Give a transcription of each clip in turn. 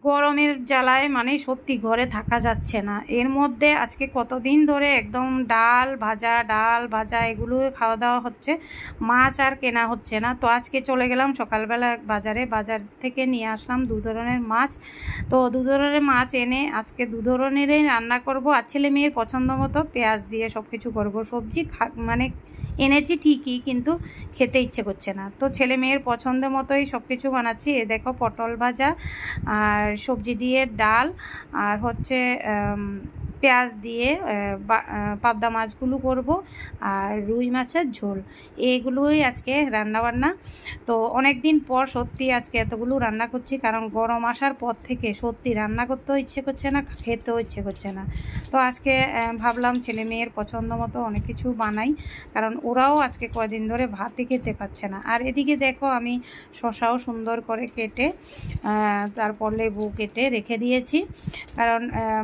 গরমের জ্বালায় মানে সত্যি ঘরে থাকা যাচ্ছে না। এর মধ্যে আজকে কতদিন ধরে একদম ডাল ভাজা এগুলো খাওয়া দাওয়া হচ্ছে, মাছ আর কেনা হচ্ছে না। তো আজকে চলে গেলাম সকালবেলা বাজার থেকে নিয়ে আসলাম 2 ধরনের মাছ। তো 2 ধরনের মাছ এনে আজকে 2 ধরনেরই রান্না করব, আর ছেলে মেয়ের পছন্দ মতো পেঁয়াজ দিয়ে সব কিছু করবো। সবজি মানে এনেছি ঠিকই, কিন্তু খেতে ইচ্ছে করছে না। তো ছেলে মেয়ের পছন্দ মতোই সব কিছু বানাচ্ছি। এ দেখো পটল ভাজা আর সবজি দিয়ে ডাল, আর হচ্ছে পেঁয়াজ দিয়ে পাবদা মাছগুলো করব, আর রুই মাছের ঝোল। এগুলোই আজকে রান্নাবান্না। তো অনেক দিন পর সত্যি আজকে এতগুলো রান্না করছি, কারণ গরম আসার পর থেকে সত্যি রান্না করতেও ইচ্ছে করছে না, খেতেও ইচ্ছে করছে না। তো আজকে ভাবলাম ছেলে মেয়ের পছন্দ মতো অনেক কিছু বানাই, কারণ ওরাও আজকে কয়দিন ধরে ভাতই খেতে পাচ্ছে না। আর এদিকে দেখো আমি শসাও সুন্দর করে কেটে তারপর লেবু কেটে রেখে দিয়েছি, কারণ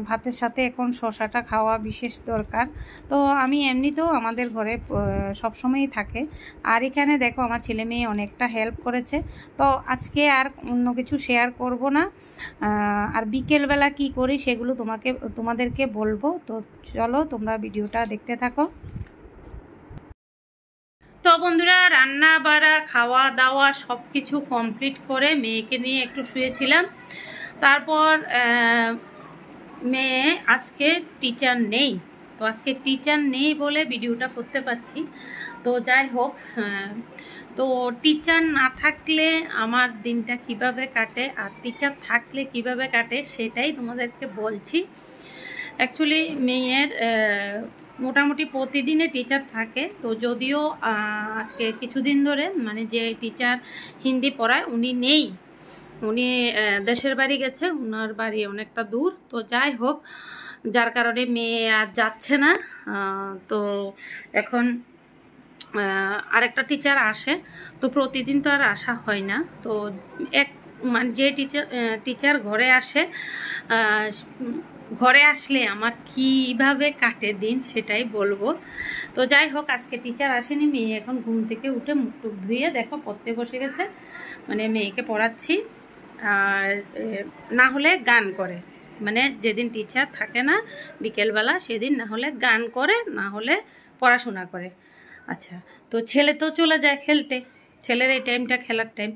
ভাতের সাথে এখন শসাটা খাওয়া বিশেষ দরকার। তো আমি এমনিতেও আমাদের ঘরে সবসময়ই থাকে। আর এখানে দেখো আমার ছেলে মেয়ে অনেকটা হেল্প করেছে। তো আজকে আর অন্য কিছু শেয়ার করব না, আর বিকেলবেলা কি করি সেগুলো তোমাদেরকে বলবো। তো চলো তোমরা ভিডিওটা দেখতে থাকো। তো বন্ধুরা, রান্না বাড়া খাওয়া দাওয়া সব কিছু কমপ্লিট করে মেয়েকে নিয়ে একটু শুয়েছিলাম। তারপর মেয়ে আজকে টিচার নেই, তো আজকে টিচার নেই বলে ভিডিওটা করতে পারছি। তো যাই হোক, তো টিচার না থাকলে আমার দিনটা কিভাবে কাটে আর টিচার থাকলে কিভাবে কাটে সেটাই তোমাদেরকে বলছি। অ্যাকচুয়ালি মেয়ের মোটামুটি প্রতিদিনে টিচার থাকে। তো যদিও আজকে কিছুদিন ধরে মানে যে টিচার হিন্দি পড়ায় উনি নেই, উনি দেশের বাড়ি গেছে, ওনার বাড়ি অনেকটা দূর। তো যাই হোক, যার কারণে মেয়ে আর যাচ্ছে না। তো এখন আরেকটা টিচার আসে, তো প্রতিদিন তো আর আসা হয় না। তো মানে যে টিচার ঘরে আসলে আমার কীভাবে কাটে দিন সেটাই বলবো। তো যাই হোক, আজকে টিচার আসেনি। মেয়ে এখন ঘুম থেকে উঠে মুখ টুক ধুয়ে দেখো পড়তে বসে গেছে, মানে মেয়েকে পড়াচ্ছি। আর না হলে গান করে, মানে যেদিন টিচার থাকে না বিকেলবেলা সেদিন না হলে গান করে, না হলে পড়াশোনা করে। আচ্ছা, তো ছেলে তো চলে যায় খেলতে, ছেলের এই টাইমটা খেলার টাইম।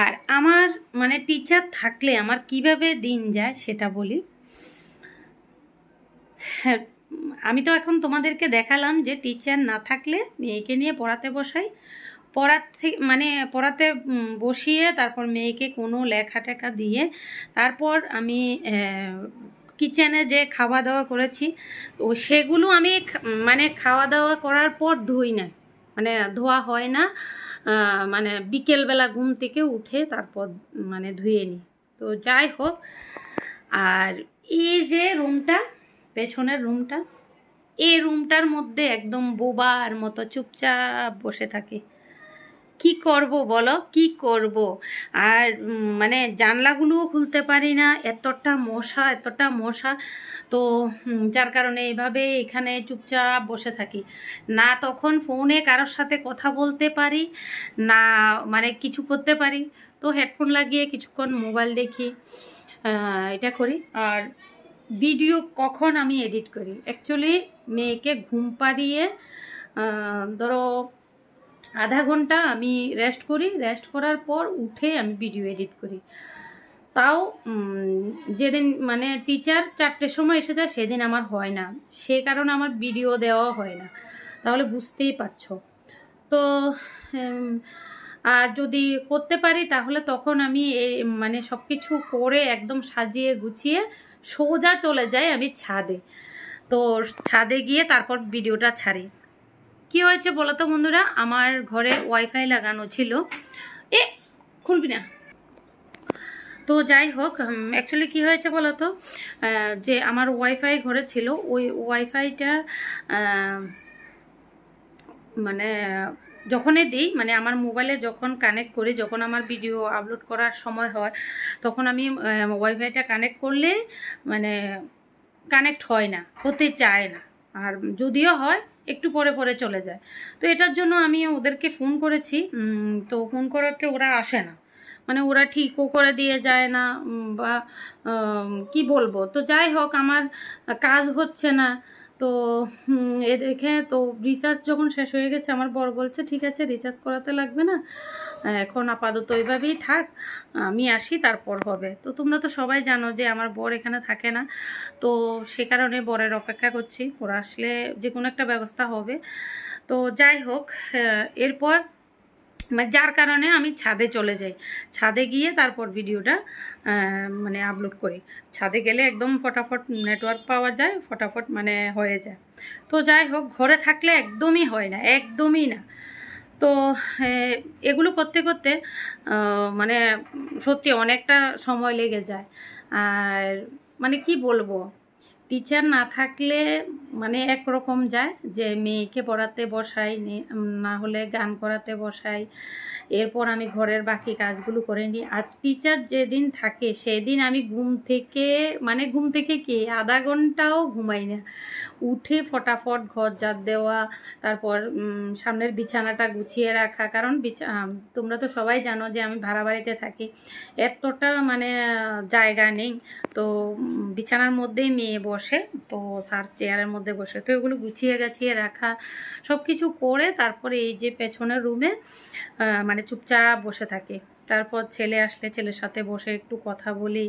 আর আমার মানে টিচার থাকলে আমার কিভাবে দিন যায় সেটা বলি। হ্যাঁ, আমি তো এখন তোমাদেরকে দেখালাম যে টিচার না থাকলে মেয়েকে নিয়ে পড়াতে বসাই। পড়াতে বসিয়ে তারপর মেয়েকে কোনো লেখা টেখা দিয়ে তারপর আমি কিচেনে যে খাওয়া দাওয়া করেছি তো সেগুলো আমি মানে খাওয়া দাওয়া করার পর ধুই না, মানে ধোয়া হয় না, মানে বিকেলবেলা ঘুম থেকে উঠে তারপর মানে ধুয়ে নিই। তো যাই হোক, আর এই যে রুমটা, পেছনের রুমটা, এই রুমটার মধ্যে একদম বোবার মতো চুপচাপ বসে থাকি। কি করব বলো, কি করব? আর মানে জানলাগুলোও খুলতে পারি না, এতটা মশা। তো যার কারণে এইভাবে এখানে চুপচাপ বসে থাকি। না তখন ফোনে কারোর সাথে কথা বলতে পারি, না মানে কিছু করতে পারি। তো হেডফোন লাগিয়ে কিছুক্ষণ মোবাইল দেখি, এটা করি। আর ভিডিও কখন আমি এডিট করি, অ্যাকচুয়ালি মেয়েকে ঘুম পাড়িয়ে ধরো আধা ঘন্টা আমি রেস্ট করি, রেস্ট করার পর উঠে আমি ভিডিও এডিট করি। তাও যেদিন মানে টিচার 4টের সময় এসে যায় সেদিন আমার হয় না, সে কারণে আমার ভিডিও দেওয়া হয় না, তাহলে বুঝতেই পারছো। তো আর যদি করতে পারি তাহলে তখন আমি মানে সব কিছু করে একদম সাজিয়ে গুছিয়ে সোজা চলে যাই আমি ছাদে। তো ছাদে গিয়ে তারপর ভিডিওটা ছাড়ি। কি হয়েছে বলো তো বন্ধুরা, আমার ঘরে ওয়াইফাই লাগানো ছিল, খুলবি না। তো যাই হোক, অ্যাকচুয়ালি কি হয়েছে বলো তো, যে আমার ওয়াইফাই ঘরে ছিল, ওই ওয়াইফাইটা মানে যখনই দিই, মানে আমার মোবাইলে যখন কানেক্ট করি, যখন আমার ভিডিও আপলোড করার সময় হয় তখন আমি ওয়াইফাইটা কানেক্ট করলে মানে কানেক্ট হয় না, হতে চায় না, আর যদিও হয় একটু পরে পরে চলে যায়। তো এটার জন্য আমি ওদেরকে ফোন করেছি, তো ফোন করাতে ওরা আসে না, মানে ওরা ঠিকও করে দিয়ে যায় না, বা কি বলবো। তো যাই হোক, আমার কাজ হচ্ছে না। তো এ দেখে তো রিচার্জ যখন শেষ হয়ে গেছে, আমার বর বলছে ঠিক আছে রিচার্জ করাতে লাগবে না, এখন আপাতত ওইভাবেই থাক, আমি আসি তারপর হবে। তো তোমরা তো সবাই জানো যে আমার বর এখানে থাকে না, তো সে কারণে বরের অপেক্ষা করছি, ওরা আসলে যে কোনো একটা ব্যবস্থা হবে। তো যাই হোক, এরপর মানে যার কারণে আমি ছাদে চলে যাই, ছাদে গিয়ে তারপর ভিডিওটা মানে আপলোড করি। ছাদে গেলে একদম ফটাফট নেটওয়ার্ক পাওয়া যায়, ফটাফট মানে হয়ে যায়। তো যাই হোক, ঘরে থাকলে একদমই হয় না, একদমই না। তো এগুলো করতে করতে মানে সত্যি অনেকটা সময় লেগে যায়। আর মানে কি বলবো, টিচার না থাকলে মানে একরকম যায় যে মেয়েকে পড়াতে বসাই, না হলে গান করাতে বসাই, এরপর আমি ঘরের বাকি কাজগুলো করে নিই। আর টিচার যেদিন থাকে সেদিন আমি ঘুম থেকে কি আধা ঘন্টাও ঘুমাই না, উঠে ফটাফট ঘর ঝাড় দেওয়া, তারপর সামনের বিছানাটা গুছিয়ে রাখা। কারণ তোমরা তো সবাই জানো যে আমি ভাড়া বাড়িতে থাকি, এতটা মানে জায়গা নেই। তো বিছানার মধ্যেই মেয়ে বসে, তো স্যার চেয়ারের মধ্যে বসে, তো এগুলো গুছিয়ে গাছিয়ে রাখা, সব কিছু করে তারপরে এই যে পেছনের রুমে মানে চুপচাপ বসে থাকি। তারপর ছেলে আসলে ছেলের সাথে বসে একটু কথা বলি,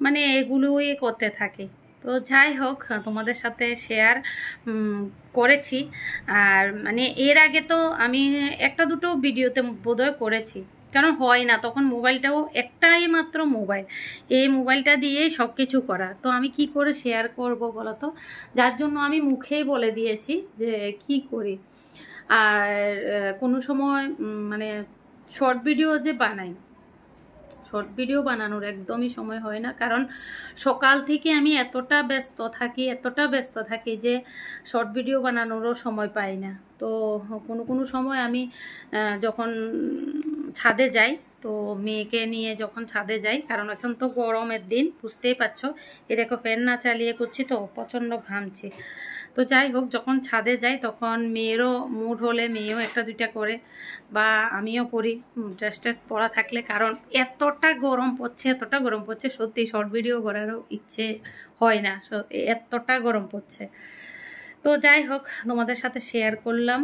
মানে এগুলোই করতে থাকি। তো যাই হোক, তোমাদের সাথে শেয়ার করেছি। আর মানে এর আগে তো আমি একটা দুটো ভিডিওতে বোধহয় করেছি, কারণ হয় না তখন, মোবাইলটাও একটাই মাত্র মোবাইল, এই মোবাইলটা দিয়েই সব কিছু করা। তো আমি কি করে শেয়ার করব বলো তো, যার জন্য আমি মুখেই বলে দিয়েছি যে কি করি। আর কোনো সময় মানে শর্ট ভিডিও যে বানাই, শর্ট ভিডিও বানানোর একদমই সময় হয় না, কারণ সকাল থেকে আমি এতটা ব্যস্ত থাকি যে শর্ট ভিডিও বানানোরও সময় পাই না। তো কোনো সময় আমি যখন ছাদে যাই, তো মেয়েকে নিয়ে যখন ছাদে যাই, কারণ এখন তো গরমের দিন বুঝতেই পারছো, এ দেখো ফ্যান না চালিয়ে করছি তো প্রচণ্ড ঘামছি। তো যাই হোক, যখন ছাদে যাই তখন মেয়েরও মুড হলে মেয়েও একটা দুইটা করে, বা আমিও করি ড্রেস ট্রেস পরা থাকলে, কারণ এতটা গরম পড়ছে সত্যি শর্ট ভিডিও করারও ইচ্ছে হয় না, এতটা গরম পড়ছে। তো যাই হোক, তোমাদের সাথে শেয়ার করলাম,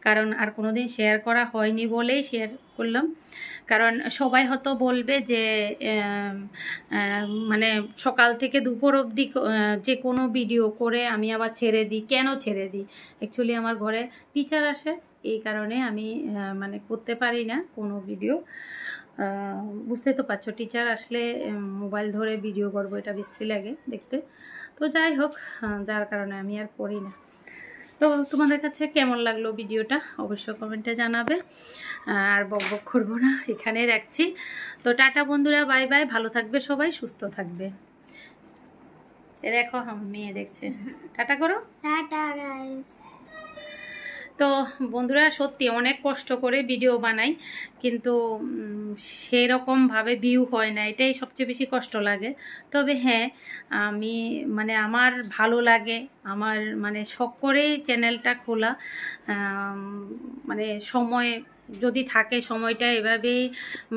কারণ আর কোনোদিন শেয়ার করা হয়নি বলেই শেয়ার করলাম। কারণ সবাই হয়তো বলবে যে মানে সকাল থেকে দুপুর অবধি যে কোনো ভিডিও করে আমি আবার ছেড়ে দিই, কেন ছেড়ে দিই? অ্যাকচুয়ালি আমার ঘরে টিচার আসে, এই কারণে আমি মানে করতে পারি না কোনো ভিডিও। বুঝতে তো পারছো, টিচার আসলে মোবাইল ধরে ভিডিও করবো, এটা বিশ্রী লাগে দেখতে। তো যাই হোক, যার কারণে আমি আর করি না। তো তোমাদের কাছে কেমন লাগলো ভিডিওটা অবশ্যই কমেন্টে জানাবে। আর বকবক করবো না, এখানেই রাখছি। তো টাটা বন্ধুরা, বাই বাই, ভালো থাকবে সবাই, সুস্থ থাকবে। দেখো মেয়ে দেখছে, টাটা করো। Tata guys. তো বন্ধুরা, সত্যি অনেক কষ্ট করে ভিডিও বানাই, কিন্তু সেরকমভাবে ভিউ হয় না, এটাই সবচেয়ে বেশি কষ্ট লাগে। তবে হ্যাঁ, আমি মানে আমার ভালো লাগে, আমার মানে শখ করেই চ্যানেলটা খোলা। মানে সময় যদি থাকে, সময়টা এভাবেই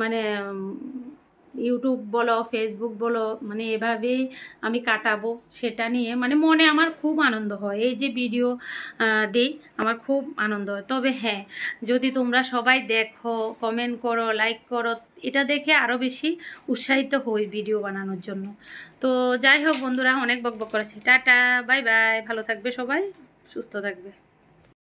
মানে ইউটিউব বলো ফেসবুক বলো, মানে এভাবেই আমি কাটাবো, সেটা নিয়ে মানে মনে আমার খুব আনন্দ হয়। এই যে ভিডিও দিই, আমার খুব আনন্দ হয়। তবে হ্যাঁ, যদি তোমরা সবাই দেখো, কমেন্ট করো, লাইক করো, এটা দেখে আরও বেশি উৎসাহিত হই ভিডিও বানানোর জন্য। তো যাই হোক বন্ধুরা, অনেক বকবক করেছি, টাটা বাই বাই, ভালো থাকবে সবাই, সুস্থ থাকবে।